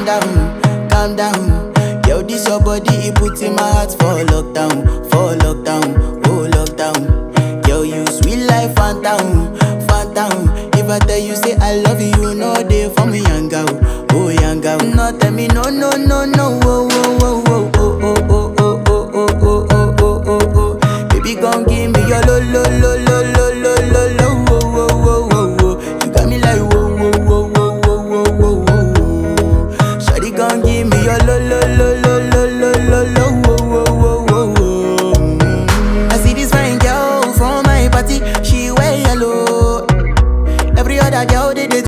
calm down. Yo, this your body, it put in my heart for lockdown, oh lockdown. Yo, you sweet life, phantom, phantom. If I tell you say I love you, no day for me, young girl, oh young girl. No tell me no, no, no, no,